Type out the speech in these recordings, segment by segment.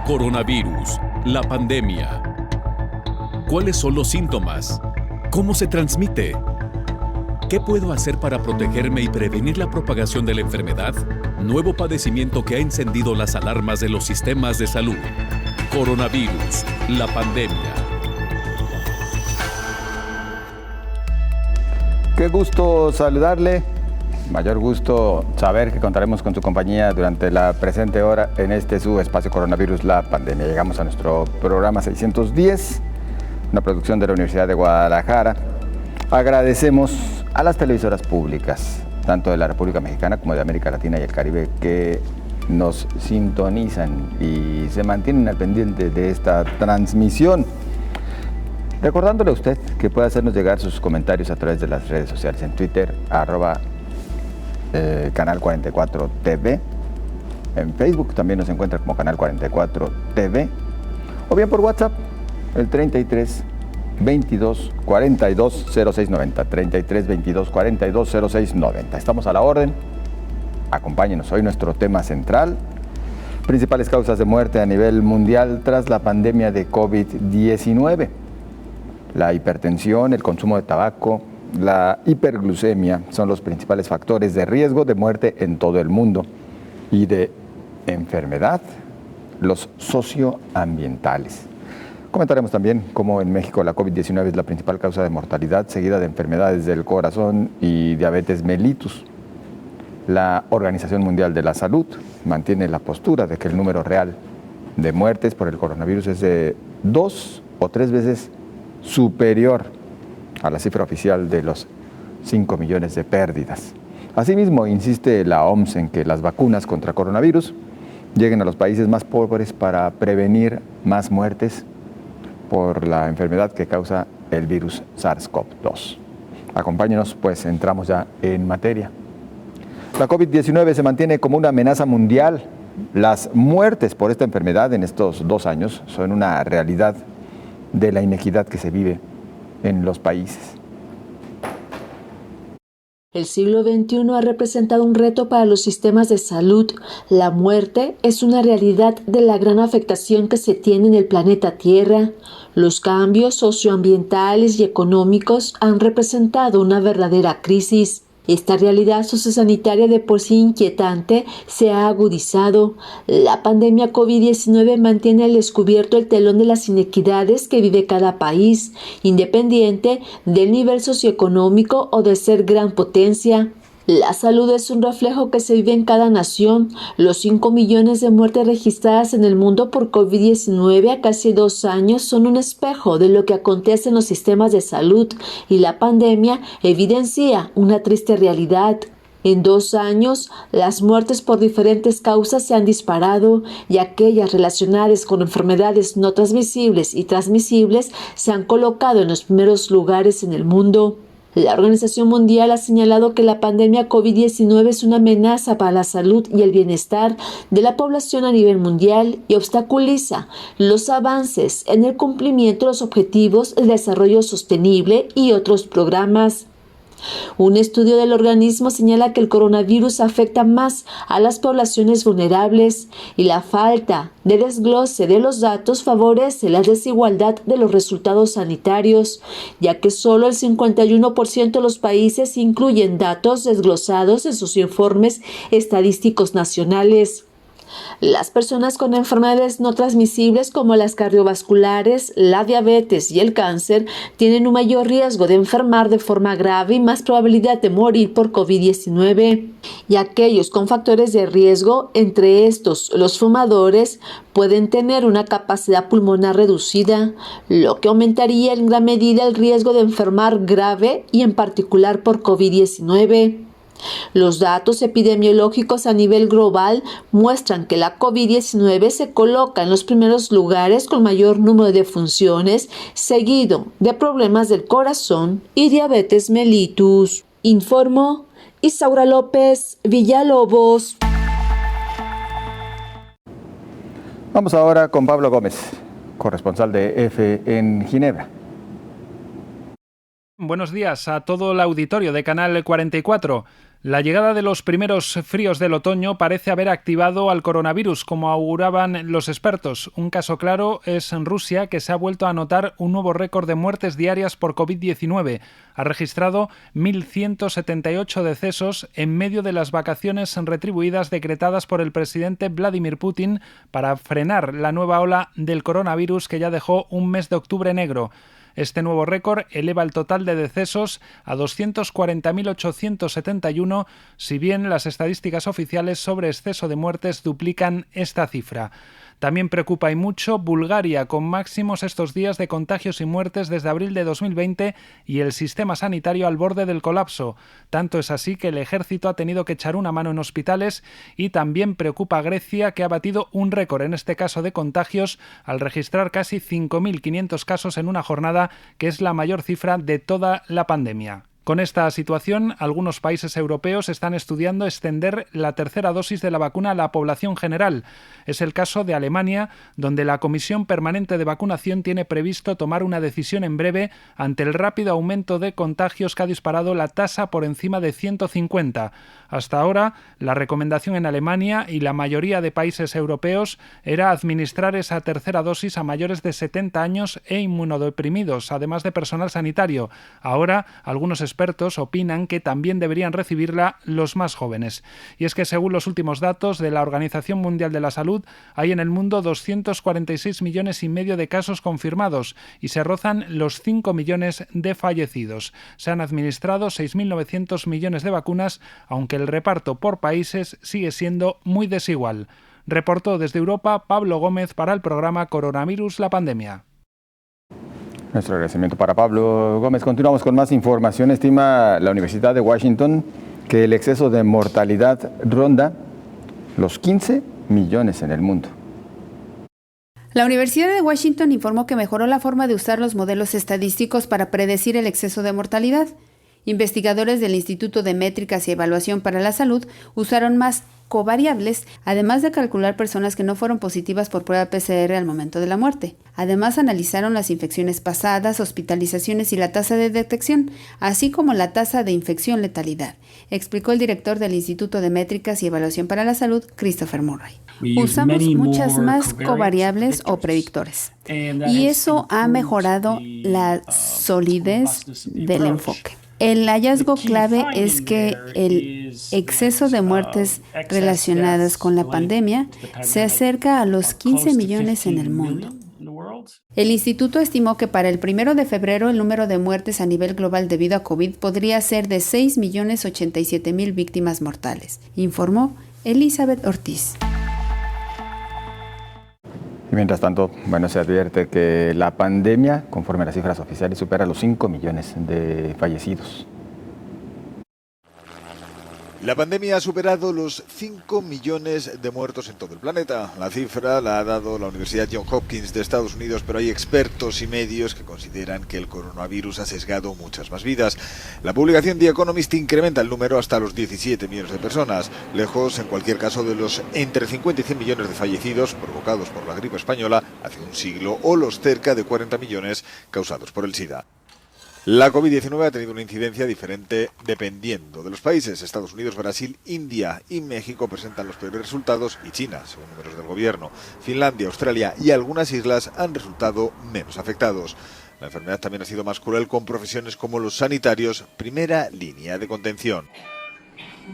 Coronavirus, la pandemia. ¿Cuáles son los síntomas? ¿Cómo se transmite? ¿Qué puedo hacer para protegerme y prevenir la propagación de la enfermedad? Nuevo padecimiento que ha encendido las alarmas de los sistemas de salud. Coronavirus, la pandemia. Qué gusto saludarle. Mayor gusto saber que contaremos con su compañía durante la presente hora en este su espacio Coronavirus, la pandemia. Llegamos a nuestro programa 610, una producción de la Universidad de Guadalajara. Agradecemos a las televisoras públicas, tanto de la República Mexicana como de América Latina y el Caribe, que nos sintonizan y se mantienen al pendiente de esta transmisión. Recordándole a usted que puede hacernos llegar sus comentarios a través de las redes sociales, en Twitter, Canal 44 TV, en Facebook también nos encuentra como Canal 44 TV, o bien por WhatsApp, el 33 22 42 06 90, 33 22 42 06 90. Estamos a la orden, acompáñenos. Hoy nuestro tema central: principales causas de muerte a nivel mundial tras la pandemia de COVID-19. La hipertensión, el consumo de tabaco, la hiperglucemia son los principales factores de riesgo de muerte en todo el mundo. Y de enfermedad, los socioambientales. Comentaremos también cómo en México la COVID-19 es la principal causa de mortalidad, seguida de enfermedades del corazón y diabetes mellitus. La Organización Mundial de la Salud mantiene la postura de que el número real de muertes por el coronavirus es de 2 o 3 veces superior a la cifra oficial de los 5 millones de pérdidas. Asimismo, insiste la OMS en que las vacunas contra coronavirus lleguen a los países más pobres para prevenir más muertes por la enfermedad que causa el virus SARS-CoV-2. Acompáñenos, pues entramos ya en materia. La COVID-19 se mantiene como una amenaza mundial. Las muertes por esta enfermedad en estos 2 años son una realidad de la inequidad que se vive en los países. El siglo XXI ha representado un reto para los sistemas de salud. La muerte es una realidad de la gran afectación que se tiene en el planeta Tierra. Los cambios socioambientales y económicos han representado una verdadera crisis. Esta realidad sociosanitaria de por sí inquietante se ha agudizado. La pandemia COVID-19 mantiene al descubierto el telón de las inequidades que vive cada país, independiente del nivel socioeconómico o de ser gran potencia. La salud es un reflejo que se vive en cada nación. Los 5 millones de muertes registradas en el mundo por COVID-19 a casi 2 años son un espejo de lo que acontece en los sistemas de salud, y la pandemia evidencia una triste realidad. En 2 años, las muertes por diferentes causas se han disparado, y aquellas relacionadas con enfermedades no transmisibles y transmisibles se han colocado en los primeros lugares en el mundo. La Organización Mundial ha señalado que la pandemia COVID-19 es una amenaza para la salud y el bienestar de la población a nivel mundial y obstaculiza los avances en el cumplimiento de los objetivos de desarrollo sostenible y otros programas. Un estudio del organismo señala que el coronavirus afecta más a las poblaciones vulnerables, y la falta de desglose de los datos favorece la desigualdad de los resultados sanitarios, ya que solo el 51% de los países incluyen datos desglosados en sus informes estadísticos nacionales. Las personas con enfermedades no transmisibles como las cardiovasculares, la diabetes y el cáncer tienen un mayor riesgo de enfermar de forma grave y más probabilidad de morir por COVID-19. Y aquellos con factores de riesgo, entre estos los fumadores, pueden tener una capacidad pulmonar reducida, lo que aumentaría en gran medida el riesgo de enfermar grave y en particular por COVID-19. Los datos epidemiológicos a nivel global muestran que la COVID-19 se coloca en los primeros lugares con mayor número de defunciones, seguido de problemas del corazón y diabetes mellitus. Informó Isaura López Villalobos. Vamos ahora con Pablo Gómez, corresponsal de EFE en Ginebra. Buenos días a todo el auditorio de Canal 44. La llegada de los primeros fríos del otoño parece haber activado al coronavirus, como auguraban los expertos. Un caso claro es en Rusia, que se ha vuelto a anotar un nuevo récord de muertes diarias por COVID-19. Ha registrado 1.178 decesos en medio de las vacaciones retribuidas decretadas por el presidente Vladimir Putin para frenar la nueva ola del coronavirus que ya dejó un mes de octubre negro. Este nuevo récord eleva el total de decesos a 240.871, si bien las estadísticas oficiales sobre exceso de muertes duplican esta cifra. También preocupa y mucho Bulgaria, con máximos estos días de contagios y muertes desde abril de 2020 y el sistema sanitario al borde del colapso. Tanto es así que el ejército ha tenido que echar una mano en hospitales, y también preocupa a Grecia, que ha batido un récord en este caso de contagios al registrar casi 5.500 casos en una jornada, que es la mayor cifra de toda la pandemia. Con esta situación, algunos países europeos están estudiando extender la tercera dosis de la vacuna a la población general. Es el caso de Alemania, donde la Comisión Permanente de Vacunación tiene previsto tomar una decisión en breve ante el rápido aumento de contagios que ha disparado la tasa por encima de 150. Hasta ahora, la recomendación en Alemania y la mayoría de países europeos era administrar esa tercera dosis a mayores de 70 años e inmunodeprimidos, además de personal sanitario. Ahora, algunos expertos opinan que también deberían recibirla los más jóvenes. Y es que, según los últimos datos de la Organización Mundial de la Salud, hay en el mundo 246,5 millones de casos confirmados y se rozan los 5 millones de fallecidos. Se han administrado 6.900 millones de vacunas, aunque el reparto por países sigue siendo muy desigual. Reportó desde Europa Pablo Gómez para el programa Coronavirus, la pandemia. Nuestro agradecimiento para Pablo Gómez. Continuamos con más información. Estima la Universidad de Washington que el exceso de mortalidad ronda los 15 millones en el mundo. La Universidad de Washington informó que mejoró la forma de usar los modelos estadísticos para predecir el exceso de mortalidad. Investigadores del Instituto de Métricas y Evaluación para la Salud usaron más covariables, además de calcular personas que no fueron positivas por prueba PCR al momento de la muerte. Además, analizaron las infecciones pasadas, hospitalizaciones y la tasa de detección, así como la tasa de infección-letalidad, explicó el director del Instituto de Métricas y Evaluación para la Salud, Christopher Murray. Usamos muchas más covariables o predictores, y eso ha mejorado la solidez del enfoque. El hallazgo clave es que el exceso de muertes relacionadas con la pandemia se acerca a los 15 millones en el mundo. El instituto estimó que para el 1 de febrero el número de muertes a nivel global debido a COVID podría ser de 6.087.000 víctimas mortales, informó Elizabeth Ortiz. Y mientras tanto, se advierte que la pandemia, conforme a las cifras oficiales, supera los 5 millones de fallecidos. La pandemia ha superado los 5 millones de muertos en todo el planeta. La cifra la ha dado la Universidad Johns Hopkins de Estados Unidos, pero hay expertos y medios que consideran que el coronavirus ha sesgado muchas más vidas. La publicación The Economist incrementa el número hasta los 17 millones de personas, lejos en cualquier caso de los entre 50 y 100 millones de fallecidos provocados por la gripe española hace un siglo o los cerca de 40 millones causados por el SIDA. La COVID-19 ha tenido una incidencia diferente dependiendo de los países. Estados Unidos, Brasil, India y México presentan los peores resultados y China, según números del gobierno. Finlandia, Australia y algunas islas han resultado menos afectados. La enfermedad también ha sido más cruel con profesiones como los sanitarios, primera línea de contención.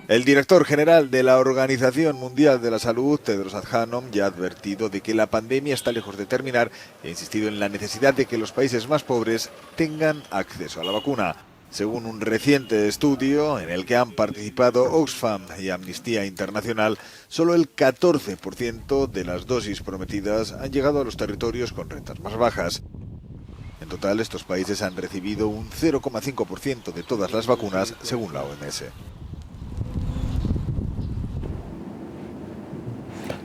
El director general de la Organización Mundial de la Salud, Tedros Adhanom, ya ha advertido de que la pandemia está lejos de terminar e ha insistido en la necesidad de que los países más pobres tengan acceso a la vacuna. Según un reciente estudio en el que han participado Oxfam y Amnistía Internacional, solo el 14% de las dosis prometidas han llegado a los territorios con rentas más bajas. En total, estos países han recibido un 0,5% de todas las vacunas, según la OMS.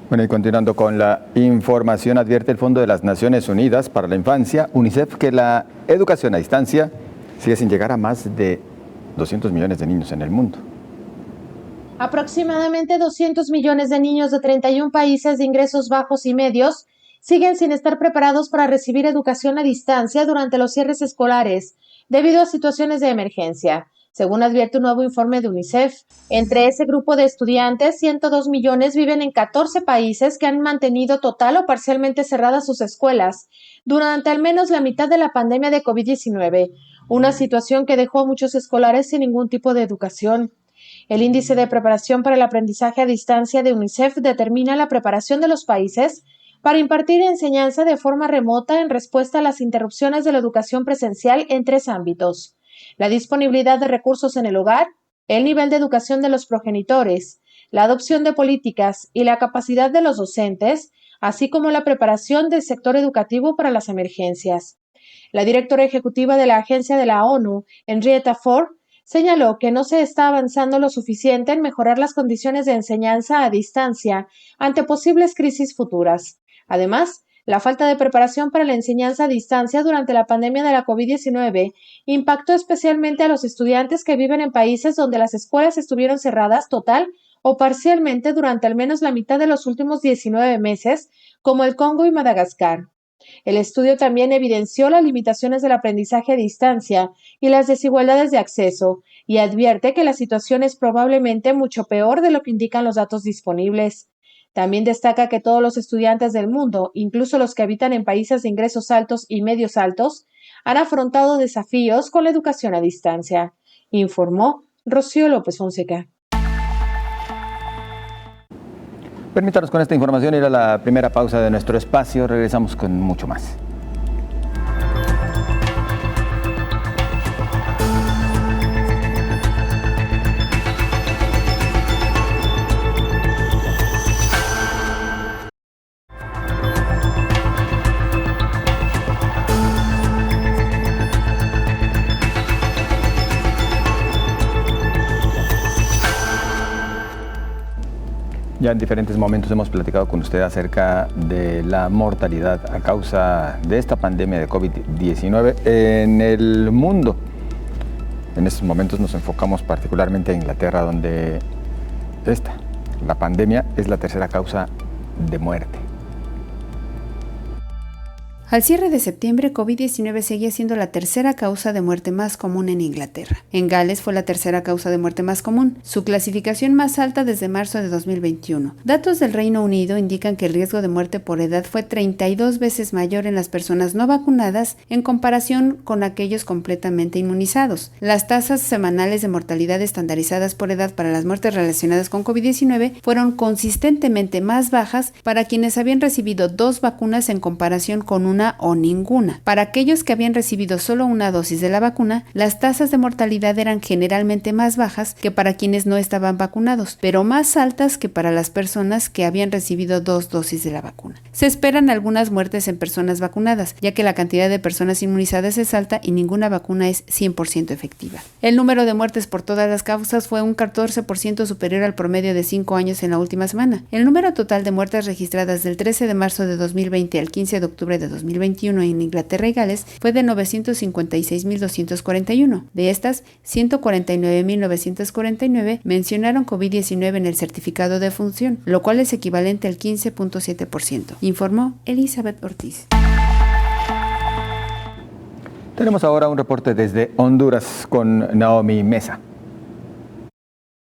Bueno, y continuando con la información, advierte el Fondo de las Naciones Unidas para la Infancia, UNICEF, que la educación a distancia sigue sin llegar a más de 200 millones de niños en el mundo. Aproximadamente 200 millones de niños de 31 países de ingresos bajos y medios siguen sin estar preparados para recibir educación a distancia durante los cierres escolares, debido a situaciones de emergencia, según advierte un nuevo informe de UNICEF. Entre ese grupo de estudiantes, 102 millones viven en 14 países que han mantenido total o parcialmente cerradas sus escuelas durante al menos la mitad de la pandemia de COVID-19, una situación que dejó a muchos escolares sin ningún tipo de educación. El índice de preparación para el aprendizaje a distancia de UNICEF determina la preparación de los países para impartir enseñanza de forma remota en respuesta a las interrupciones de la educación presencial en 3 ámbitos: la disponibilidad de recursos en el hogar, el nivel de educación de los progenitores, la adopción de políticas y la capacidad de los docentes, así como la preparación del sector educativo para las emergencias. La directora ejecutiva de la Agencia de la ONU, Henrietta Fore, señaló que no se está avanzando lo suficiente en mejorar las condiciones de enseñanza a distancia ante posibles crisis futuras. Además, la falta de preparación para la enseñanza a distancia durante la pandemia de la COVID-19 impactó especialmente a los estudiantes que viven en países donde las escuelas estuvieron cerradas total o parcialmente durante al menos la mitad de los últimos 19 meses, como el Congo y Madagascar. El estudio también evidenció las limitaciones del aprendizaje a distancia y las desigualdades de acceso, y advierte que la situación es probablemente mucho peor de lo que indican los datos disponibles. También destaca que todos los estudiantes del mundo, incluso los que habitan en países de ingresos altos y medios altos, han afrontado desafíos con la educación a distancia, informó Rocío López Fonseca. Permítanos con esta información ir a la primera pausa de nuestro espacio. Regresamos con mucho más. Ya en diferentes momentos hemos platicado con usted acerca de la mortalidad a causa de esta pandemia de COVID-19 en el mundo. En estos momentos nos enfocamos particularmente a Inglaterra, donde la pandemia es la tercera causa de muerte. Al cierre de septiembre, COVID-19 seguía siendo la tercera causa de muerte más común en Inglaterra. En Gales fue la tercera causa de muerte más común, su clasificación más alta desde marzo de 2021. Datos del Reino Unido indican que el riesgo de muerte por edad fue 32 veces mayor en las personas no vacunadas en comparación con aquellos completamente inmunizados. Las tasas semanales de mortalidad estandarizadas por edad para las muertes relacionadas con COVID-19 fueron consistentemente más bajas para quienes habían recibido 2 vacunas en comparación con una o ninguna. Para aquellos que habían recibido solo una dosis de la vacuna, las tasas de mortalidad eran generalmente más bajas que para quienes no estaban vacunados, pero más altas que para las personas que habían recibido 2 dosis de la vacuna. Se esperan algunas muertes en personas vacunadas, ya que la cantidad de personas inmunizadas es alta y ninguna vacuna es 100% efectiva. El número de muertes por todas las causas fue un 14% superior al promedio de 5 años en la última semana. El número total de muertes registradas del 13 de marzo de 2020 al 15 de octubre de 2021 en Inglaterra y Gales fue de 956.241. De estas, 149.949 mencionaron COVID-19 en el certificado de función, lo cual es equivalente al 15.7%, informó Elizabeth Ortiz. Tenemos ahora un reporte desde Honduras con Naomi Mesa.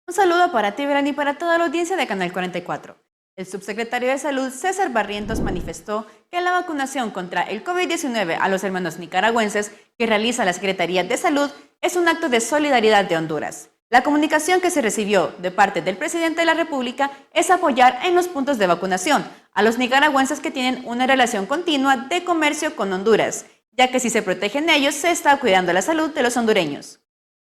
Un saludo para ti, Verán, y para toda la audiencia de Canal 44. El subsecretario de Salud, César Barrientos, manifestó que la vacunación contra el COVID-19 a los hermanos nicaragüenses que realiza la Secretaría de Salud es un acto de solidaridad de Honduras. La comunicación que se recibió de parte del presidente de la República es apoyar en los puntos de vacunación a los nicaragüenses que tienen una relación continua de comercio con Honduras, ya que si se protegen ellos, se está cuidando la salud de los hondureños.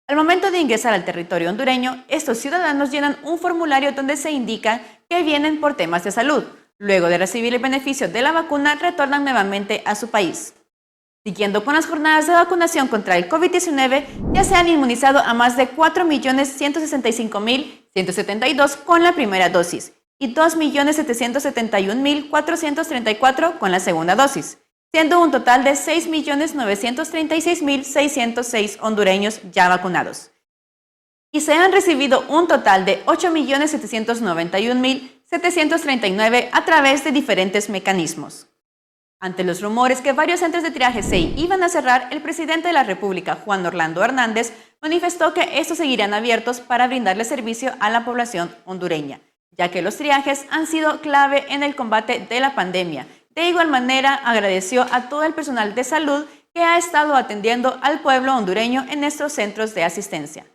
Al momento de ingresar al territorio hondureño, estos ciudadanos llenan un formulario donde se indica que vienen por temas de salud. Luego de recibir el beneficio de la vacuna, retornan nuevamente a su país. Siguiendo con las jornadas de vacunación contra el COVID-19, ya se han inmunizado a más de 4.165.172 con la primera dosis y 2.771.434 con la segunda dosis, siendo un total de 6.936.606 hondureños ya vacunados. Y se han recibido un total de 8.791.739 a través de diferentes mecanismos. Ante los rumores que varios centros de triaje se iban a cerrar, el presidente de la República, Juan Orlando Hernández, manifestó que estos seguirán abiertos para brindarle servicio a la población hondureña, ya que los triajes han sido clave en el combate de la pandemia. De igual manera, agradeció a todo el personal de salud que ha estado atendiendo al pueblo hondureño en estos centros de asistencia.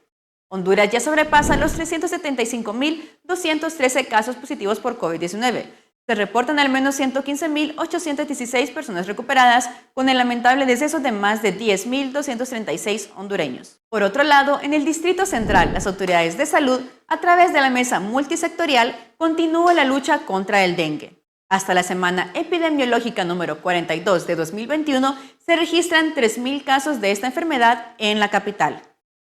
Honduras ya sobrepasa los 375.213 casos positivos por COVID-19. Se reportan al menos 115.816 personas recuperadas, con el lamentable deceso de más de 10.236 hondureños. Por otro lado, en el Distrito Central, las autoridades de salud, a través de la mesa multisectorial, continúan la lucha contra el dengue. Hasta la semana epidemiológica número 42 de 2021, se registran 3.000 casos de esta enfermedad en la capital.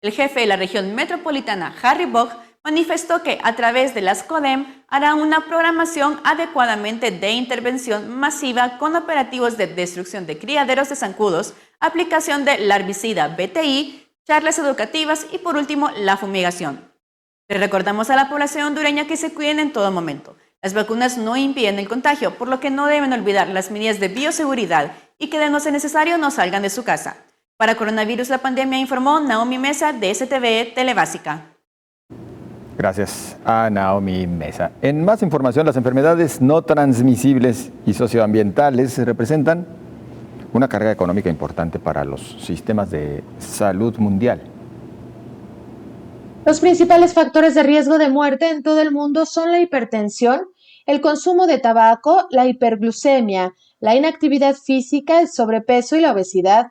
El jefe de la región metropolitana, Harry Bock, manifestó que a través de las CODEM hará una programación adecuadamente de intervención masiva con operativos de destrucción de criaderos de zancudos, aplicación de larvicida BTI, charlas educativas y por último la fumigación. Le recordamos a la población hondureña que se cuiden en todo momento. Las vacunas no impiden el contagio, por lo que no deben olvidar las medidas de bioseguridad y que de no ser necesario no salgan de su casa. Para Coronavirus la Pandemia, informó Naomi Mesa de STV Telebásica. Gracias a Naomi Mesa. En más información, las enfermedades no transmisibles y socioambientales representan una carga económica importante para los sistemas de salud mundial. Los principales factores de riesgo de muerte en todo el mundo son la hipertensión, el consumo de tabaco, la hiperglucemia, la inactividad física, el sobrepeso y la obesidad.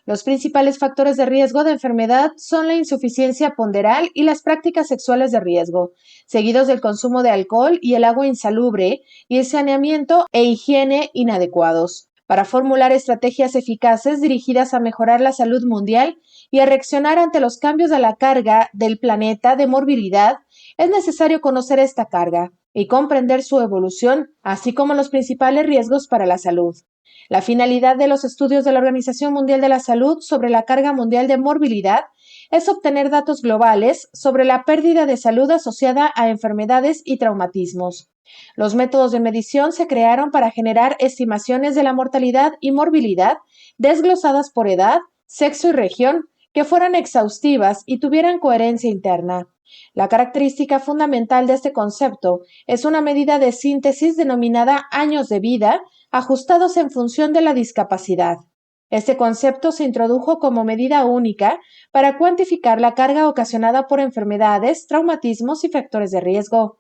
Los principales factores de riesgo de enfermedad son la insuficiencia ponderal y las prácticas sexuales de riesgo, seguidos del consumo de alcohol y el agua insalubre y el saneamiento e higiene inadecuados. Para formular estrategias eficaces dirigidas a mejorar la salud mundial y a reaccionar ante los cambios de la carga del planeta de morbilidad, es necesario conocer esta carga y comprender su evolución, así como los principales riesgos para la salud. La finalidad de los estudios de la Organización Mundial de la Salud sobre la carga mundial de morbilidad es obtener datos globales sobre la pérdida de salud asociada a enfermedades y traumatismos. Los métodos de medición se crearon para generar estimaciones de la mortalidad y morbilidad desglosadas por edad, sexo y región, que fueran exhaustivas y tuvieran coherencia interna. La característica fundamental de este concepto es una medida de síntesis denominada años de vida, ajustados en función de la discapacidad. Este concepto se introdujo como medida única para cuantificar la carga ocasionada por enfermedades, traumatismos y factores de riesgo.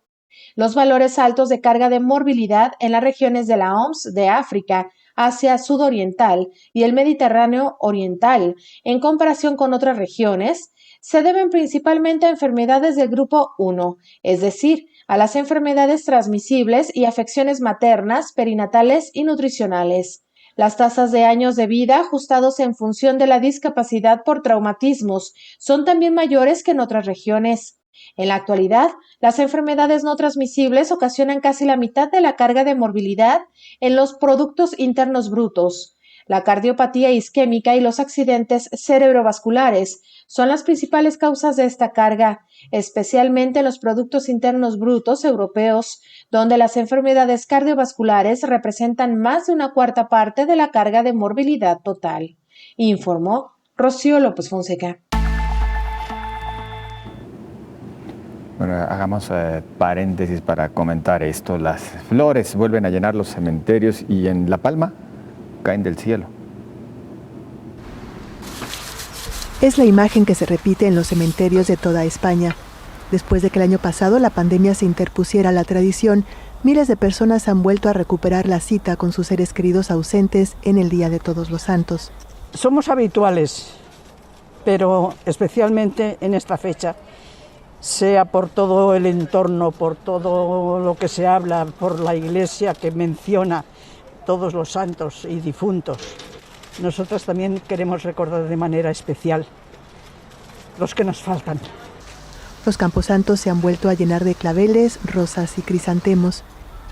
Los valores altos de carga de morbilidad en las regiones de la OMS de África, Asia Sudoriental y el Mediterráneo Oriental, en comparación con otras regiones, se deben principalmente a enfermedades del grupo 1, es decir, a las enfermedades transmisibles y afecciones maternas, perinatales y nutricionales. Las tasas de años de vida ajustados en función de la discapacidad por traumatismos son también mayores que en otras regiones. En la actualidad, las enfermedades no transmisibles ocasionan casi la mitad de la carga de morbilidad en los productos internos brutos. La cardiopatía isquémica y los accidentes cerebrovasculares son las principales causas de esta carga, especialmente en los productos internos brutos europeos, donde las enfermedades cardiovasculares representan más de una cuarta parte de la carga de morbilidad total, informó Rocío López Fonseca. Bueno, hagamos paréntesis para comentar esto. Las flores vuelven a llenar los cementerios y en La Palma caen del cielo. Es la imagen que se repite en los cementerios de toda España. Después de que el año pasado la pandemia se interpusiera a la tradición, miles de personas han vuelto a recuperar la cita con sus seres queridos ausentes en el Día de Todos los Santos. Somos habituales, pero especialmente en esta fecha, sea por todo el entorno, por todo lo que se habla, por la Iglesia que menciona todos los santos y difuntos. Nosotros también queremos recordar de manera especial los que nos faltan. Los camposantos se han vuelto a llenar de claveles, rosas y crisantemos.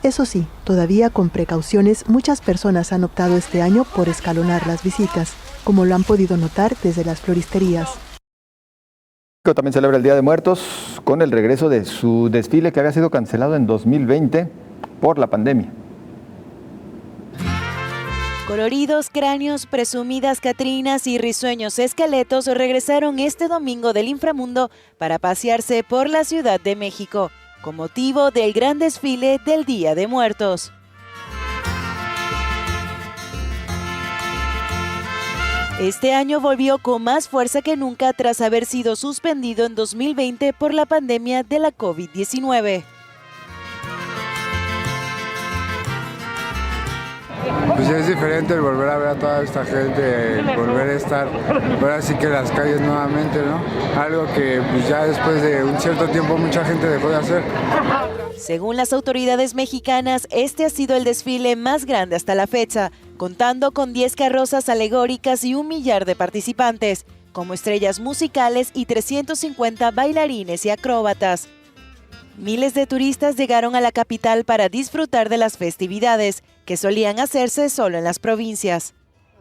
Eso sí, todavía con precauciones, muchas personas han optado este año por escalonar las visitas, como lo han podido notar desde las floristerías. También celebra el Día de Muertos con el regreso de su desfile que había sido cancelado en 2020 por la pandemia. Coloridos cráneos, presumidas catrinas y risueños esqueletos regresaron este domingo del inframundo para pasearse por la Ciudad de México, con motivo del gran desfile del Día de Muertos. Este año volvió con más fuerza que nunca tras haber sido suspendido en 2020 por la pandemia de la COVID-19. Pues es diferente el volver a ver a toda esta gente, el volver a estar ahora sí que en las calles nuevamente, ¿no? Algo que pues ya después de un cierto tiempo mucha gente dejó de hacer. Según las autoridades mexicanas, este ha sido el desfile más grande hasta la fecha, contando con 10 carrozas alegóricas y 1 millar de participantes, como estrellas musicales y 350 bailarines y acróbatas. Miles de turistas llegaron a la capital para disfrutar de las festividades, que solían hacerse solo en las provincias.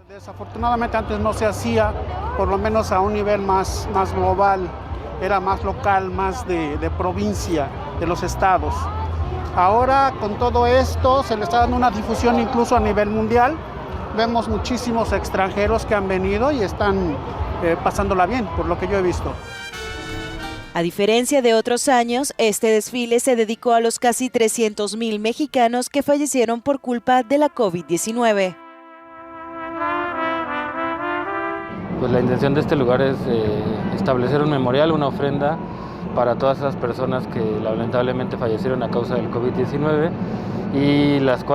Desafortunadamente antes no se hacía, por lo menos a un nivel más global, era más local, más de provincia, de los estados. Ahora con todo esto se le está dando una difusión incluso a nivel mundial. Vemos muchísimos extranjeros que han venido y están pasándola bien, por lo que yo he visto. A diferencia de otros años, este desfile se dedicó a los casi 300,000 mexicanos que fallecieron por culpa de la COVID-19. Pues la intención de este lugar es establecer un memorial, una ofrenda para todas esas personas que lamentablemente fallecieron a causa del COVID-19 y de las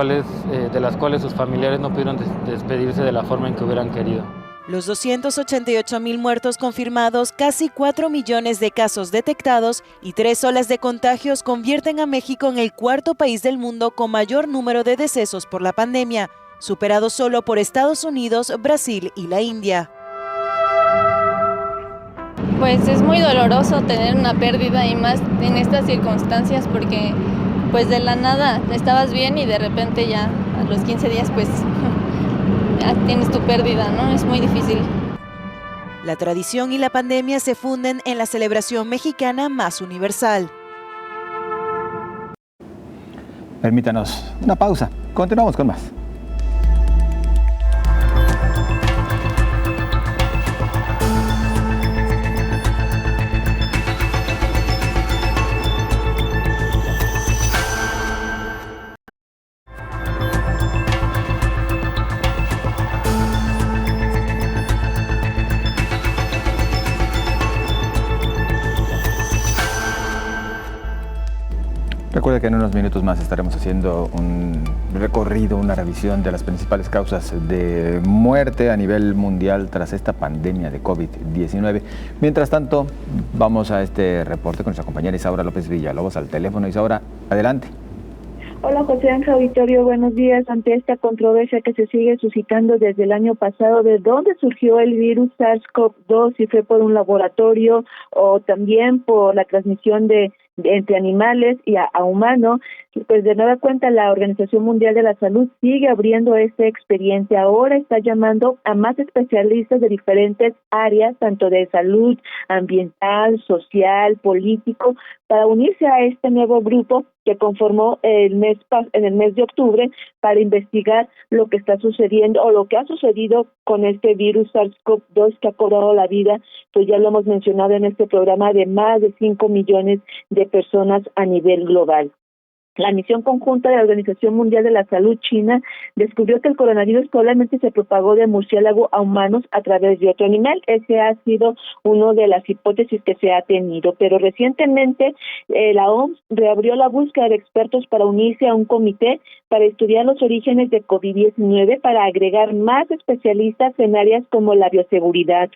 cuales sus familiares no pudieron despedirse de la forma en que hubieran querido. Los 288,000 muertos confirmados, casi 4 millones de casos detectados y 3 olas de contagios convierten a México en el 4º país del mundo con mayor número de decesos por la pandemia, superado solo por Estados Unidos, Brasil y la India. Pues es muy doloroso tener una pérdida y más en estas circunstancias porque pues de la nada estabas bien y de repente ya a los 15 días pues ya tienes tu pérdida, ¿no? Es muy difícil. La tradición y la pandemia se funden en la celebración mexicana más universal. Permítanos una pausa. Continuamos con más. Recuerda que en unos minutos más estaremos haciendo un recorrido, una revisión de las principales causas de muerte a nivel mundial tras esta pandemia de COVID-19. Mientras tanto, vamos a este reporte con nuestra compañera Isaura López Villalobos al teléfono. Isaura, adelante. Hola José Ángel Auditorio, buenos días. Ante esta controversia que se sigue suscitando desde el año pasado, ¿de dónde surgió el virus SARS-CoV-2? Si fue por un laboratorio o también por la transmisión de entre animales y a humanos, pues de nueva cuenta la Organización Mundial de la Salud sigue abriendo esta expediente. Ahora está llamando a más especialistas de diferentes áreas, tanto de salud, ambiental, social, político, para unirse a este nuevo grupo que conformó en el mes de octubre para investigar lo que está sucediendo o lo que ha sucedido con este virus SARS-CoV-2 que ha cobrado la vida, pues ya lo hemos mencionado en este programa, de más de 5 millones de personas a nivel global. La misión conjunta de la Organización Mundial de la Salud China descubrió que el coronavirus probablemente se propagó de murciélago a humanos a través de otro animal. Ese ha sido una de las hipótesis que se ha tenido, pero recientemente la OMS reabrió la búsqueda de expertos para unirse a un comité para estudiar los orígenes de COVID-19 para agregar más especialistas en áreas como la bioseguridad.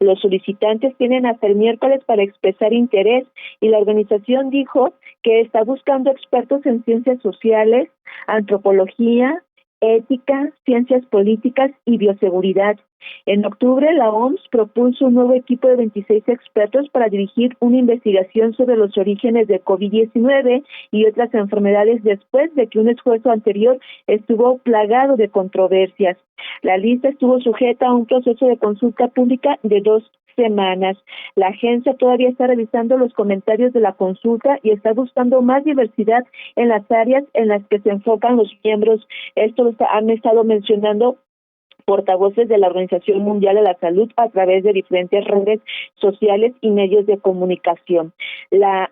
Los solicitantes tienen hasta el miércoles para expresar interés y la organización dijo que está buscando expertos en ciencias sociales, antropología, ética, ciencias políticas y bioseguridad. En octubre, la OMS propuso un nuevo equipo de 26 expertos para dirigir una investigación sobre los orígenes de COVID-19 y otras enfermedades después de que un esfuerzo anterior estuvo plagado de controversias. La lista estuvo sujeta a un proceso de consulta pública de 2 semanas. La agencia todavía está revisando los comentarios de la consulta y está buscando más diversidad en las áreas en las que se enfocan los miembros. Esto lo han estado mencionando portavoces de la Organización Mundial de la Salud a través de diferentes redes sociales y medios de comunicación.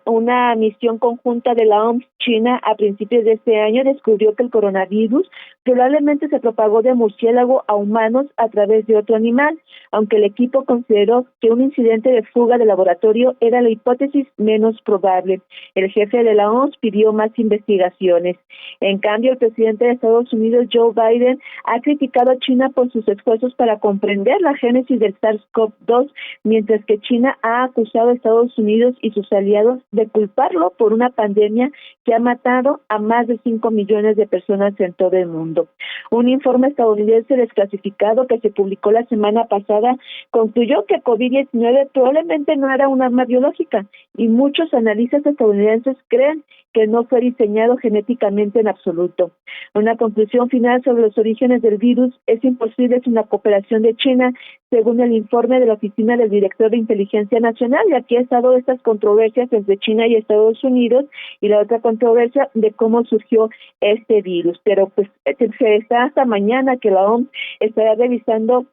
Una misión conjunta de la OMS China a principios de este año descubrió que el coronavirus probablemente se propagó de murciélago a humanos a través de otro animal, aunque el equipo consideró que un incidente de fuga de laboratorio era la hipótesis menos probable. El jefe de la OMS pidió más investigaciones. En cambio, el presidente de Estados Unidos, Joe Biden, ha criticado a China por sus esfuerzos para comprender la génesis del SARS-CoV-2, mientras que China ha acusado a Estados Unidos y sus aliados de culparlo por una pandemia que ha matado a más de 5 millones de personas en todo el mundo. Un informe estadounidense desclasificado que se publicó la semana pasada concluyó que COVID-19 probablemente no era un arma biológica y muchos analistas estadounidenses creen que no fue diseñado genéticamente en absoluto. Una conclusión final sobre los orígenes del virus es imposible sin la cooperación de China, según el informe de la Oficina del Director de Inteligencia Nacional, y aquí ha estado estas controversias entre China y Estados Unidos, y la otra controversia de cómo surgió este virus. Pero pues se está hasta mañana que la OMS estará revisando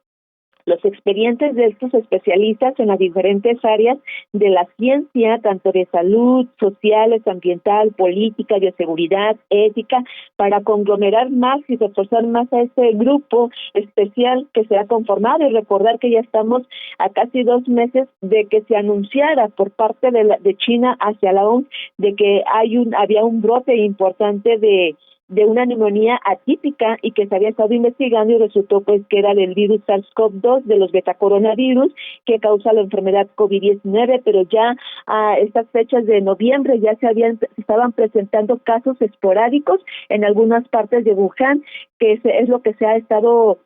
los expedientes de estos especialistas en las diferentes áreas de la ciencia, tanto de salud, sociales, ambiental, política, bioseguridad, ética, para conglomerar más y reforzar más a este grupo especial que se ha conformado, y recordar que ya estamos a casi 2 meses de que se anunciara por parte de China hacia la OMS de que había un brote importante de una neumonía atípica y que se había estado investigando, y resultó pues que era del virus SARS-CoV-2, de los betacoronavirus, que causa la enfermedad COVID-19, pero ya a estas fechas de noviembre ya se estaban presentando casos esporádicos en algunas partes de Wuhan, que es lo que se ha estado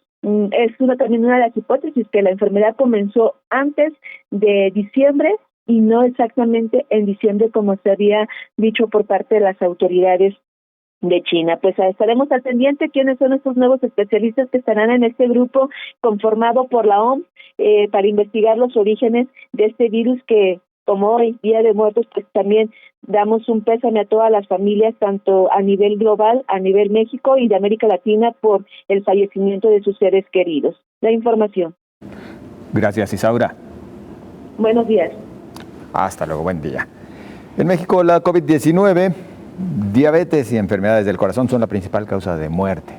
también una de las hipótesis, que la enfermedad comenzó antes de diciembre y no exactamente en diciembre como se había dicho por parte de las autoridades de China. Pues estaremos al pendiente quiénes son estos nuevos especialistas que estarán en este grupo conformado por la OMS para investigar los orígenes de este virus, que como hoy, Día de Muertos, pues también damos un pésame a todas las familias, tanto a nivel global, a nivel México y de América Latina, por el fallecimiento de sus seres queridos. La información. Gracias, Isaura. Buenos días. Hasta luego, buen día. En México, la COVID-19, diabetes y enfermedades del corazón son la principal causa de muerte.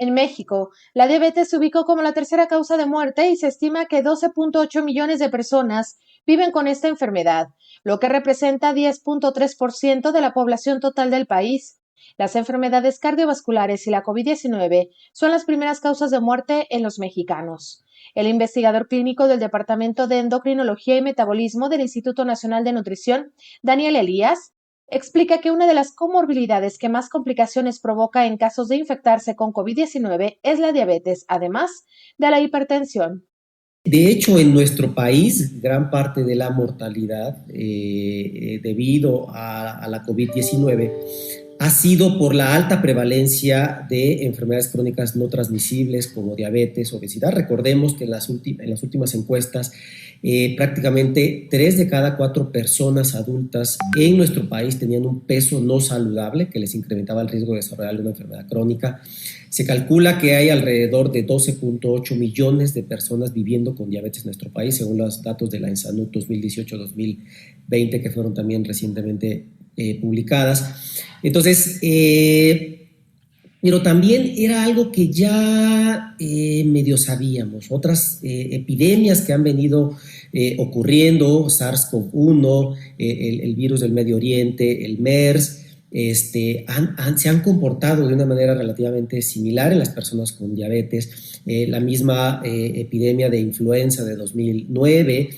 En México, la diabetes se ubicó como la tercera causa de muerte y se estima que 12.8 millones de personas viven con esta enfermedad, lo que representa 10.3% de la población total del país. Las enfermedades cardiovasculares y la COVID-19 son las primeras causas de muerte en los mexicanos. El investigador clínico del Departamento de Endocrinología y Metabolismo del Instituto Nacional de Nutrición, Daniel Elías, explica que una de las comorbilidades que más complicaciones provoca en casos de infectarse con COVID-19 es la diabetes, además de la hipertensión. De hecho, en nuestro país, gran parte de la mortalidad debido a la COVID-19 ha sido por la alta prevalencia de enfermedades crónicas no transmisibles como diabetes, obesidad. Recordemos que en las últimas encuestas prácticamente 3 de cada 4 personas adultas en nuestro país tenían un peso no saludable que les incrementaba el riesgo de desarrollar alguna enfermedad crónica. Se calcula que hay alrededor de 12.8 millones de personas viviendo con diabetes en nuestro país, según los datos de la ENSANUD 2018-2020, que fueron también recientemente publicadas. Entonces, pero también era algo que ya medio sabíamos. Otras epidemias que han venido ocurriendo, SARS-CoV-1, el virus del Medio Oriente, el MERS, se han comportado de una manera relativamente similar en las personas con diabetes. La misma epidemia de influenza de 2009.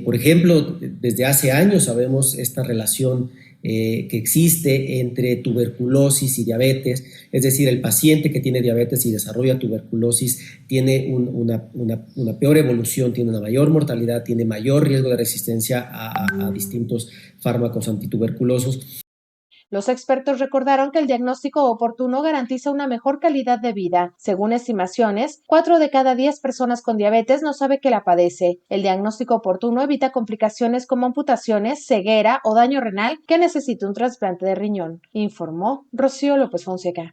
Por ejemplo, desde hace años sabemos esta relación que existe entre tuberculosis y diabetes, es decir, el paciente que tiene diabetes y desarrolla tuberculosis tiene una peor evolución, tiene una mayor mortalidad, tiene mayor riesgo de resistencia a distintos fármacos antituberculosos. Los expertos recordaron que el diagnóstico oportuno garantiza una mejor calidad de vida. Según estimaciones, 4 de cada 10 personas con diabetes no sabe que la padece. El diagnóstico oportuno evita complicaciones como amputaciones, ceguera o daño renal que necesita un trasplante de riñón, informó Rocío López Fonseca.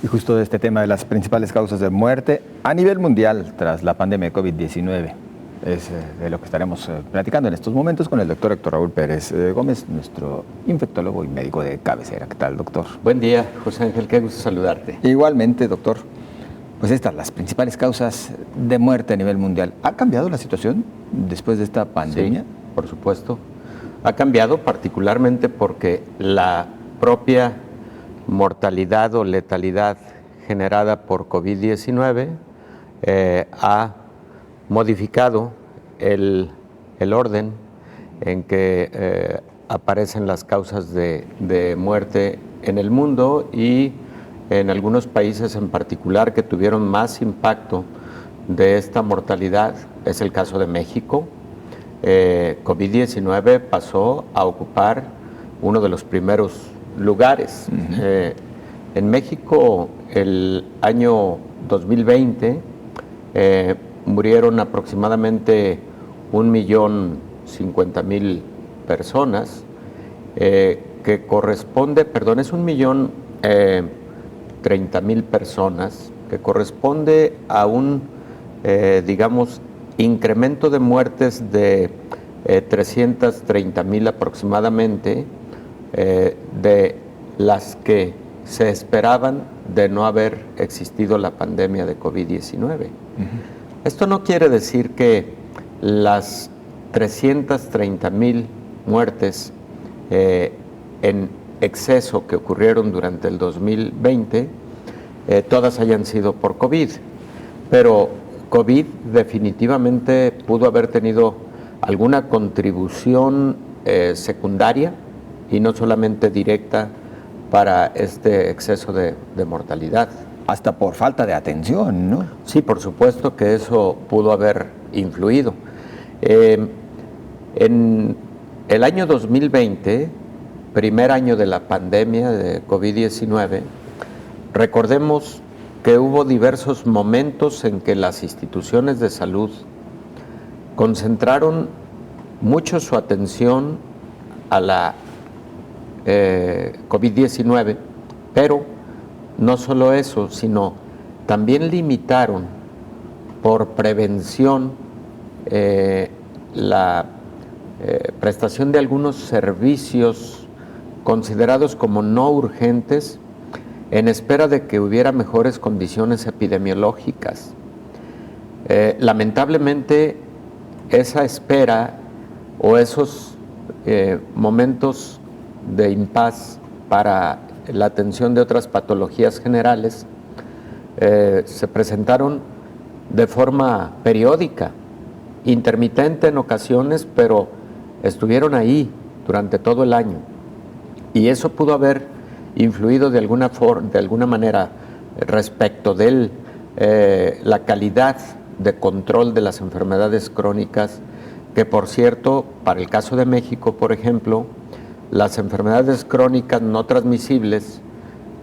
Y justo de este tema de las principales causas de muerte a nivel mundial tras la pandemia de COVID-19 es de lo que estaremos platicando en estos momentos con el doctor Héctor Raúl Pérez Gómez, nuestro infectólogo y médico de cabecera. ¿Qué tal, doctor? Buen día, José Ángel, qué gusto saludarte. Igualmente, doctor. Pues estas, las principales causas de muerte a nivel mundial. ¿Ha cambiado la situación después de esta pandemia? Sí, por supuesto. Ha cambiado particularmente porque la propia mortalidad o letalidad generada por COVID-19 ha modificado el orden en que aparecen las causas de muerte en el mundo y en algunos países en particular que tuvieron más impacto de esta mortalidad. Es el caso de México. COVID-19 pasó a ocupar uno de los primeros lugares. En México, el año 2020, murieron aproximadamente 1.050.000 personas, que corresponde, perdón, es 1.030.000 personas, que corresponde a un, digamos, incremento de muertes de 330.000 aproximadamente, de las que se esperaban de no haber existido la pandemia de COVID-19. Esto no quiere decir que las 330.000 muertes en exceso que ocurrieron durante el 2020, todas hayan sido por COVID, pero COVID definitivamente pudo haber tenido alguna contribución secundaria y no solamente directa para este exceso de mortalidad. Hasta por falta de atención, ¿no? Sí, por supuesto que eso pudo haber influido. En el año 2020, primer año de la pandemia de COVID-19, recordemos que hubo diversos momentos en que las instituciones de salud concentraron mucho su atención a la COVID-19, pero no solo eso, sino también limitaron por prevención la prestación de algunos servicios considerados como no urgentes en espera de que hubiera mejores condiciones epidemiológicas. Lamentablemente, esa espera o esos momentos de impas para la atención de otras patologías generales se presentaron de forma periódica, intermitente en ocasiones, pero estuvieron ahí durante todo el año. Y eso pudo haber influido de alguna manera respecto de la calidad de control de las enfermedades crónicas, que por cierto, para el caso de México, por ejemplo, las enfermedades crónicas no transmisibles,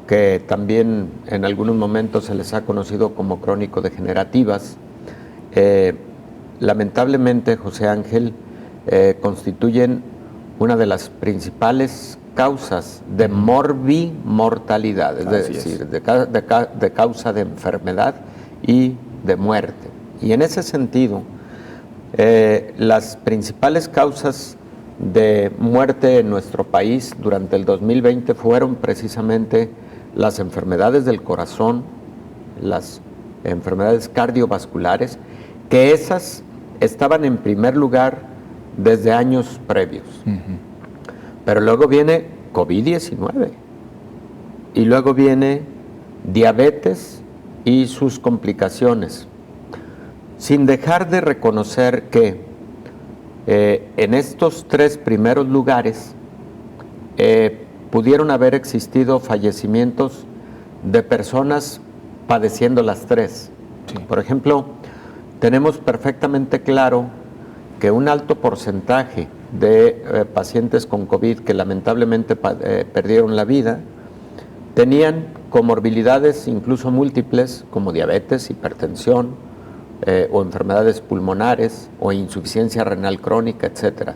que también en algunos momentos se les ha conocido como crónico-degenerativas, lamentablemente, José Ángel, constituyen una de las principales causas de morbimortalidad, es decir, de causa de enfermedad y de muerte. Y en ese sentido, las principales causas de muerte en nuestro país durante el 2020 fueron precisamente las enfermedades del corazón, las enfermedades cardiovasculares, que esas estaban en primer lugar desde años previos. Pero luego viene COVID-19 y luego viene diabetes y sus complicaciones, sin dejar de reconocer que en estos tres primeros lugares pudieron haber existido fallecimientos de personas padeciendo las tres. Sí. Por ejemplo, tenemos perfectamente claro que un alto porcentaje de pacientes con COVID que lamentablemente perdieron la vida tenían comorbilidades incluso múltiples como diabetes, hipertensión, o enfermedades pulmonares o insuficiencia renal crónica, etc.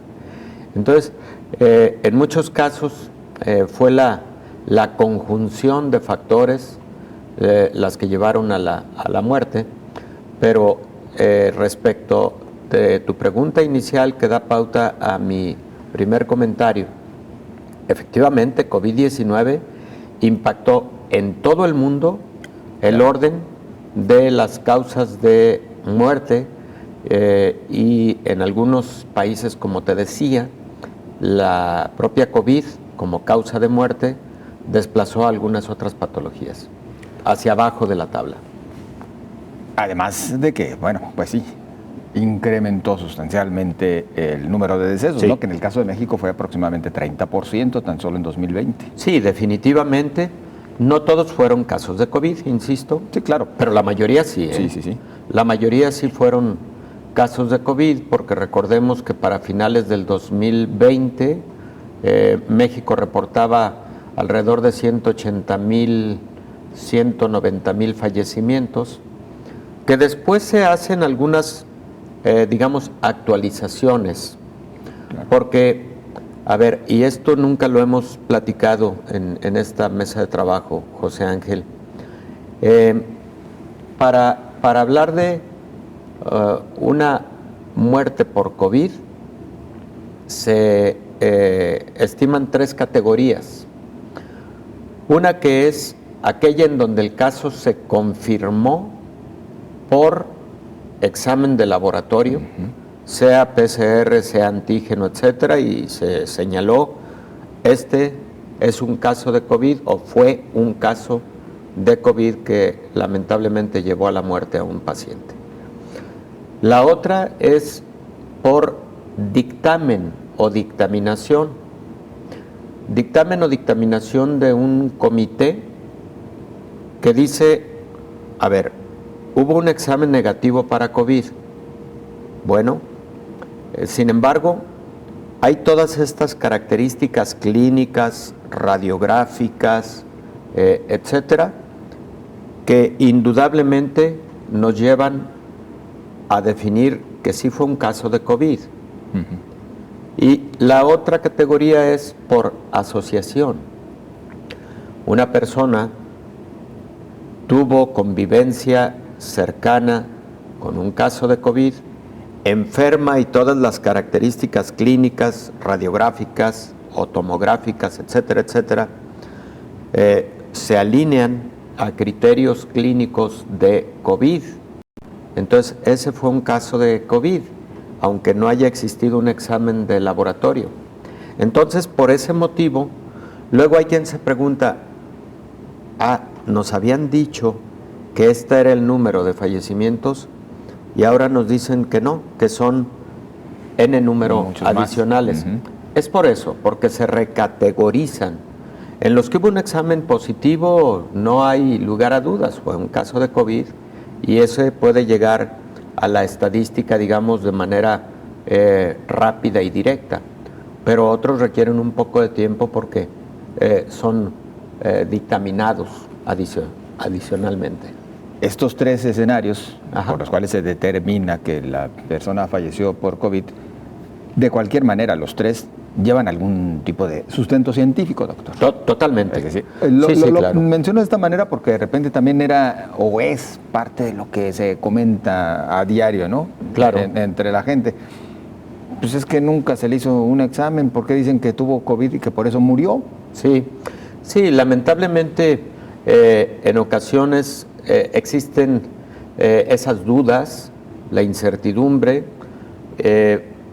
Entonces, en muchos casos fue la conjunción de factores las que llevaron a la muerte, pero respecto de tu pregunta inicial que da pauta a mi primer comentario, efectivamente COVID-19 impactó en todo el mundo el orden de las causas de muerte y en algunos países, como te decía, la propia COVID como causa de muerte desplazó a algunas otras patologías hacia abajo de la tabla. Además de que, bueno, pues sí, incrementó sustancialmente el número de decesos, sí, ¿no? Que en el caso de México fue aproximadamente 30% tan solo en 2020. Sí, definitivamente. No todos fueron casos de COVID, insisto. Sí, claro. Pero la mayoría sí. Sí. La mayoría sí fueron casos de COVID, porque recordemos que para finales del 2020 México reportaba alrededor de 180,000, 190,000 fallecimientos, que después se hacen algunas, digamos, actualizaciones, porque, a ver, y esto nunca lo hemos platicado en esta mesa de trabajo, José Ángel, para hablar de una muerte por COVID, se estiman 3 categorías. Una que es aquella en donde el caso se confirmó por examen de laboratorio, sea PCR, sea antígeno, etcétera, y se señaló, este es un caso de COVID o fue un caso de COVID que lamentablemente llevó a la muerte a un paciente. La otra es por dictamen o dictaminación. Dictamen o dictaminación de un comité que dice, a ver, hubo un examen negativo para COVID. Bueno, sin embargo, hay todas estas características clínicas, radiográficas, etcétera, que indudablemente nos llevan a definir que sí fue un caso de COVID. Y la otra categoría es por asociación. Una persona tuvo convivencia cercana con un caso de COVID, enferma y todas las características clínicas, radiográficas o tomográficas, etcétera, etcétera, se alinean a criterios clínicos de COVID. Entonces, ese fue un caso de COVID, aunque no haya existido un examen de laboratorio. Entonces, por ese motivo, luego hay quien se pregunta, nos habían dicho que este era el número de fallecimientos y ahora nos dicen que no, que son N número muchos adicionales. Es por eso, porque se recategorizan. En los que hubo un examen positivo no hay lugar a dudas, fue un caso de COVID y ese puede llegar a la estadística, digamos, de manera rápida y directa, pero otros requieren un poco de tiempo porque son dictaminados adicionalmente. Estos 3 escenarios por los cuales se determina que la persona falleció por COVID, de cualquier manera los 3 llevan algún tipo de sustento científico, doctor. Totalmente. Lo claro. menciono de esta manera porque de repente también era o es parte de lo que se comenta a diario, ¿no? Claro. Entre la gente. Pues es que nunca se le hizo un examen, ¿por qué dicen que tuvo COVID y que por eso murió? Sí, lamentablemente en ocasiones existen esas dudas, la incertidumbre,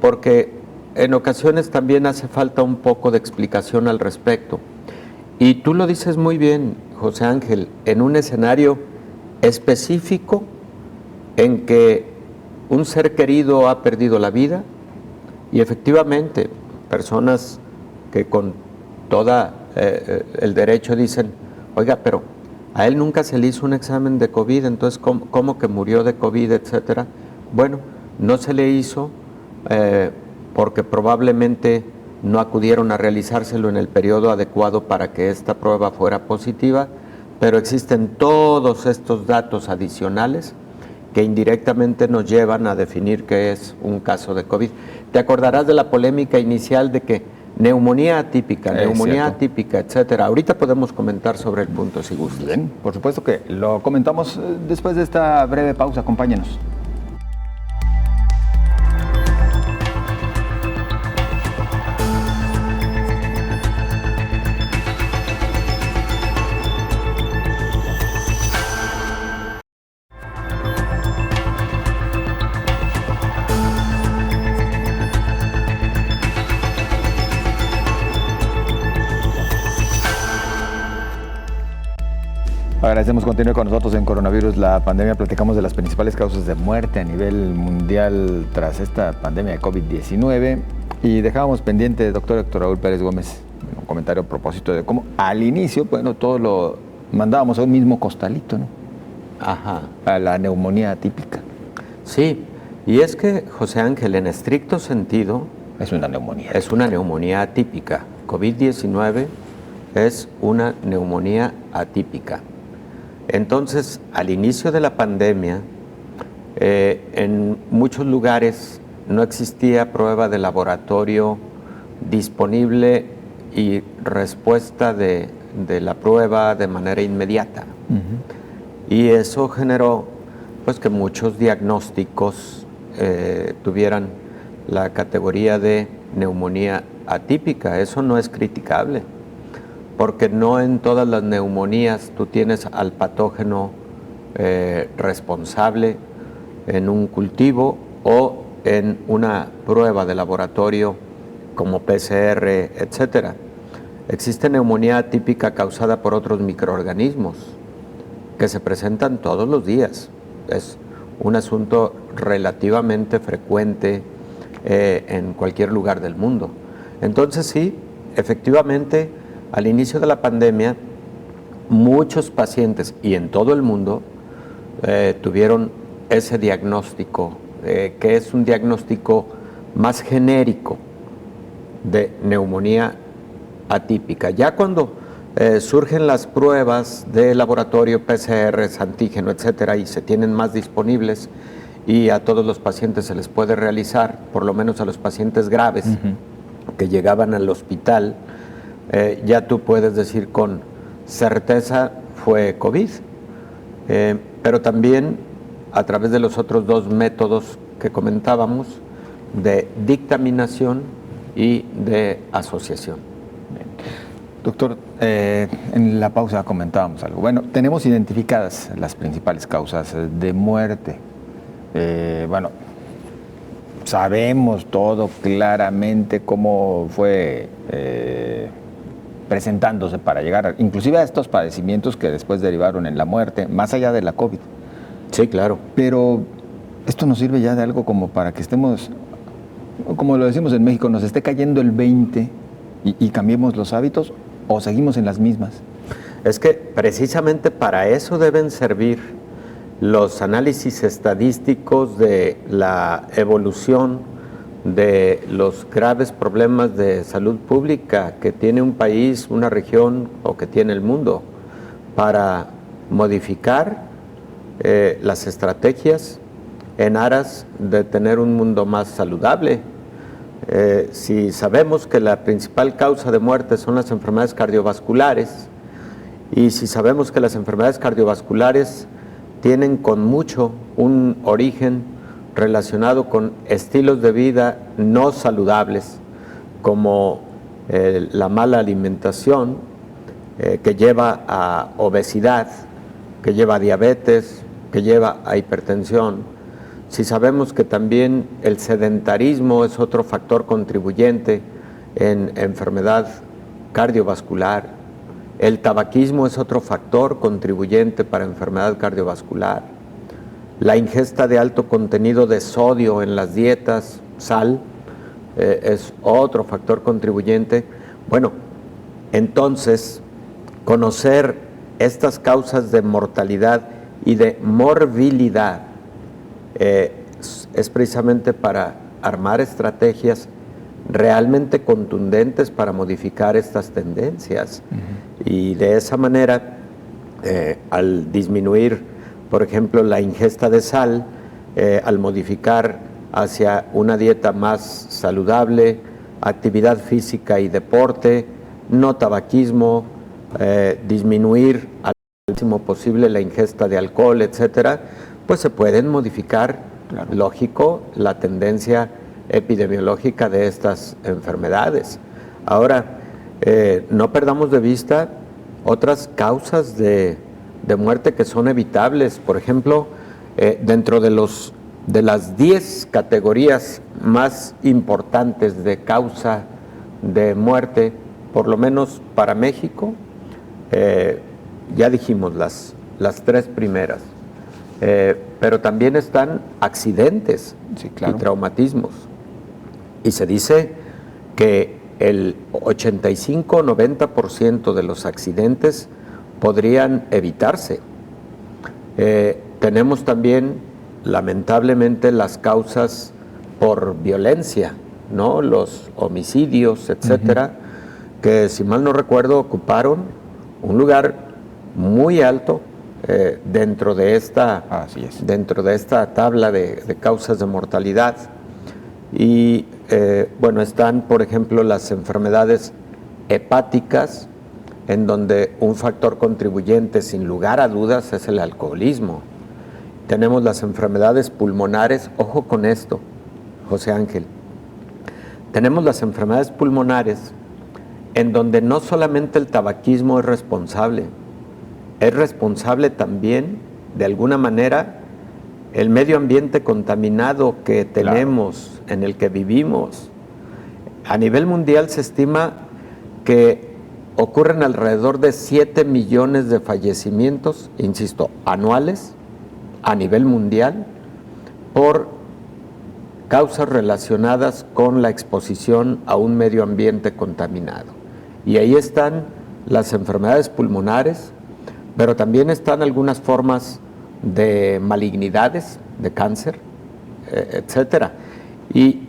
porque en ocasiones también hace falta un poco de explicación al respecto. Y tú lo dices muy bien, José Ángel, en un escenario específico en que un ser querido ha perdido la vida y efectivamente personas que con todo el derecho dicen, oiga, pero a él nunca se le hizo un examen de COVID, entonces ¿cómo que murió de COVID, etcétera? Bueno, no se le hizo porque probablemente no acudieron a realizárselo en el periodo adecuado para que esta prueba fuera positiva, pero existen todos estos datos adicionales que indirectamente nos llevan a definir que es un caso de COVID. Te acordarás de la polémica inicial de que neumonía atípica, etcétera. Ahorita podemos comentar sobre el punto si gustan. Bien, por supuesto que lo comentamos después de esta breve pausa. Acompáñenos. Agradecemos continuar con nosotros en Coronavirus, la pandemia. Platicamos de las principales causas de muerte a nivel mundial tras esta pandemia de COVID-19 y dejábamos pendiente, doctor Héctor Raúl Pérez Gómez, un comentario a propósito de cómo al inicio, bueno, todo lo mandábamos a un mismo costalito, ¿no? Ajá. A la neumonía atípica. Sí, y es que, José Ángel, en estricto sentido, es una neumonía. Es una neumonía atípica. COVID-19 es una neumonía atípica. Entonces, al inicio de la pandemia, en muchos lugares no existía prueba de laboratorio disponible y respuesta de la prueba de manera inmediata. Y eso generó pues que muchos diagnósticos tuvieran la categoría de neumonía atípica. Eso no es criticable, porque no en todas las neumonías tú tienes al patógeno responsable en un cultivo o en una prueba de laboratorio como PCR, etcétera. Existe neumonía atípica causada por otros microorganismos que se presentan todos los días. Es un asunto relativamente frecuente en cualquier lugar del mundo. Entonces sí, efectivamente, al inicio de la pandemia, muchos pacientes, y en todo el mundo, tuvieron ese diagnóstico, que es un diagnóstico más genérico de neumonía atípica. Ya cuando surgen las pruebas de laboratorio, PCR, antígeno, etcétera, y se tienen más disponibles y a todos los pacientes se les puede realizar, por lo menos a los pacientes graves que llegaban al hospital, ya tú puedes decir con certeza fue COVID, pero también a través de los otros dos métodos que comentábamos, de dictaminación y de asociación. Doctor, en la pausa comentábamos algo. Bueno, tenemos identificadas las principales causas de muerte. Bueno, sabemos todo claramente cómo fue presentándose para llegar, inclusive a estos padecimientos que después derivaron en la muerte, más allá de la COVID. Sí, claro. Pero esto nos sirve ya de algo como para que estemos, como lo decimos en México, nos esté cayendo el 20 y cambiemos los hábitos, o seguimos en las mismas. Es que precisamente para eso deben servir los análisis estadísticos de la evolución de los graves problemas de salud pública que tiene un país, una región o que tiene el mundo, para modificar las estrategias en aras de tener un mundo más saludable. Si sabemos que la principal causa de muerte son las enfermedades cardiovasculares, y si sabemos que las enfermedades cardiovasculares tienen con mucho un origen relacionado con estilos de vida no saludables, como la mala alimentación, que lleva a obesidad, que lleva a diabetes, que lleva a hipertensión. Si sabemos que también el sedentarismo es otro factor contribuyente en enfermedad cardiovascular, el tabaquismo es otro factor contribuyente para enfermedad cardiovascular, la ingesta de alto contenido de sodio en las dietas, sal, es otro factor contribuyente. Bueno, entonces, conocer estas causas de mortalidad y de morbilidad es precisamente para armar estrategias realmente contundentes para modificar estas tendencias. Y de esa manera, al disminuir, por ejemplo, la ingesta de sal, al modificar hacia una dieta más saludable, actividad física y deporte, no tabaquismo, disminuir al máximo posible la ingesta de alcohol, etcétera, pues se pueden modificar, lógico, la tendencia epidemiológica de estas enfermedades. Ahora, no perdamos de vista otras causas de muerte que son evitables. Por ejemplo, dentro de las 10 categorías más importantes de causa de muerte, por lo menos para México, ya dijimos las 3 primeras, pero también están accidentes y traumatismos. Y se dice que el 85-90% de los accidentes podrían evitarse. Tenemos también, lamentablemente, las causas por violencia, ¿no? Los homicidios, etcétera, que, si mal no recuerdo, ocuparon un lugar muy alto dentro de esta tabla de causas de mortalidad. Y bueno, están, por ejemplo, las enfermedades hepáticas, en donde un factor contribuyente, sin lugar a dudas, es el alcoholismo. Tenemos las enfermedades pulmonares, ojo con esto, José Ángel. Tenemos las enfermedades pulmonares en donde no solamente el tabaquismo es responsable también, de alguna manera, el medio ambiente contaminado que tenemos, en el que vivimos. A nivel mundial se estima que ocurren alrededor de 7 millones de fallecimientos, insisto, anuales, a nivel mundial, por causas relacionadas con la exposición a un medio ambiente contaminado. Y ahí están las enfermedades pulmonares, pero también están algunas formas de malignidades, de cáncer, etcétera. Y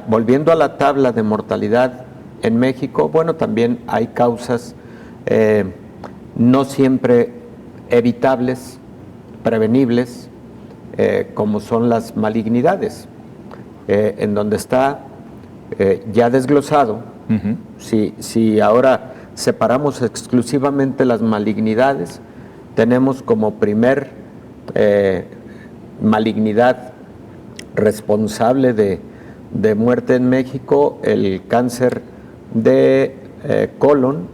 volviendo a la tabla de mortalidad en México, bueno, también hay causas no siempre evitables, prevenibles, como son las malignidades, en donde está ya desglosado. Si ahora separamos exclusivamente las malignidades, tenemos como primer malignidad responsable de muerte en México el cáncer de colon,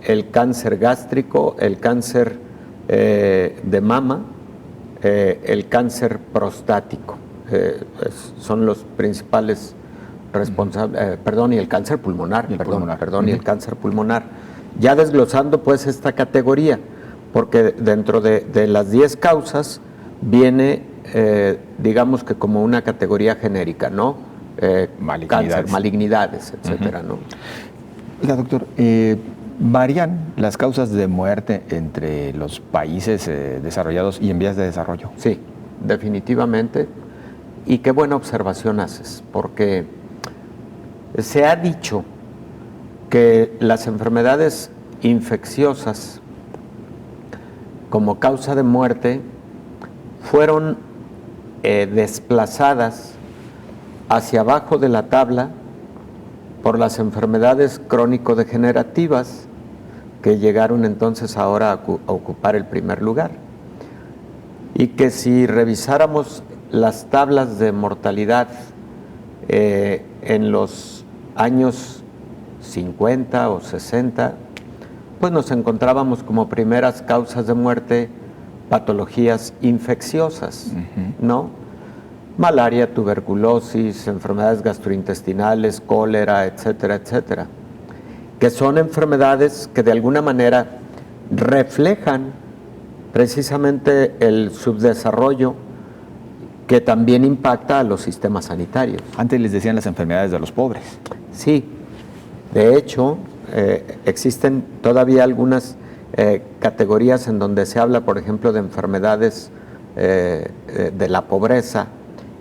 el cáncer gástrico, el cáncer de mama, el cáncer prostático. Son los principales responsables, y el cáncer pulmonar, y el cáncer pulmonar. Ya desglosando pues esta categoría, porque dentro de las 10 causas viene, digamos que como una categoría genérica, ¿no? Cáncer, malignidades, etcétera, ¿no? Oiga, doctor, ¿varían las causas de muerte entre los países desarrollados y en vías de desarrollo? Sí, definitivamente. Y qué buena observación haces, porque se ha dicho que las enfermedades infecciosas como causa de muerte fueron desplazadas hacia abajo de la tabla por las enfermedades crónico-degenerativas, que llegaron entonces ahora a ocupar el primer lugar. Y que si revisáramos las tablas de mortalidad en los años 50 o 60, pues nos encontrábamos como primeras causas de muerte patologías infecciosas, ¿no? Malaria, tuberculosis, enfermedades gastrointestinales, cólera, etcétera, etcétera, que son enfermedades que de alguna manera reflejan precisamente el subdesarrollo que también impacta a los sistemas sanitarios. Antes les decían las enfermedades de los pobres. Sí, de hecho, existen todavía algunas categorías en donde se habla, por ejemplo, de enfermedades de la pobreza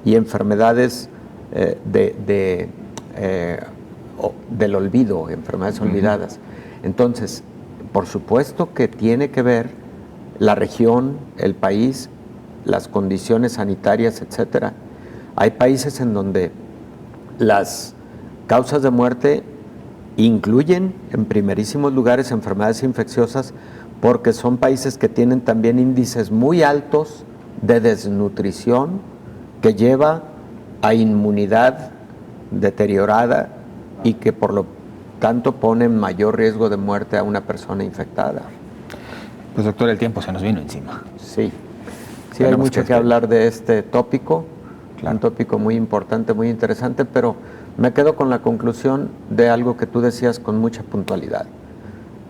y enfermedades del olvido, enfermedades olvidadas. Entonces, por supuesto que tiene que ver la región, el país, las condiciones sanitarias, etcétera. Hay países en donde las causas de muerte incluyen en primerísimos lugares enfermedades infecciosas, porque son países que tienen también índices muy altos de desnutrición que lleva a inmunidad deteriorada y que por lo tanto pone en mayor riesgo de muerte a una persona infectada. Pues doctor, el tiempo se nos vino encima. Sí, hay mucho que hablar de este tópico, un tópico muy importante, muy interesante, pero me quedo con la conclusión de algo que tú decías con mucha puntualidad.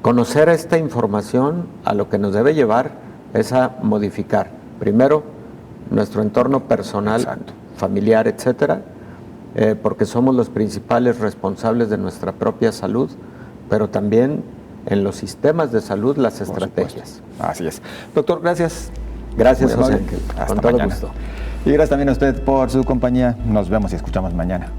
Conocer esta información a lo que nos debe llevar es a modificar, primero, nuestro entorno personal, familiar, etcétera, porque somos los principales responsables de nuestra propia salud, pero también en los sistemas de salud las estrategias. Así es. Doctor, gracias. Gracias, José Ángel. Hasta con todo mañana. gusto. Y gracias también a usted por su compañía. Nos vemos y escuchamos mañana.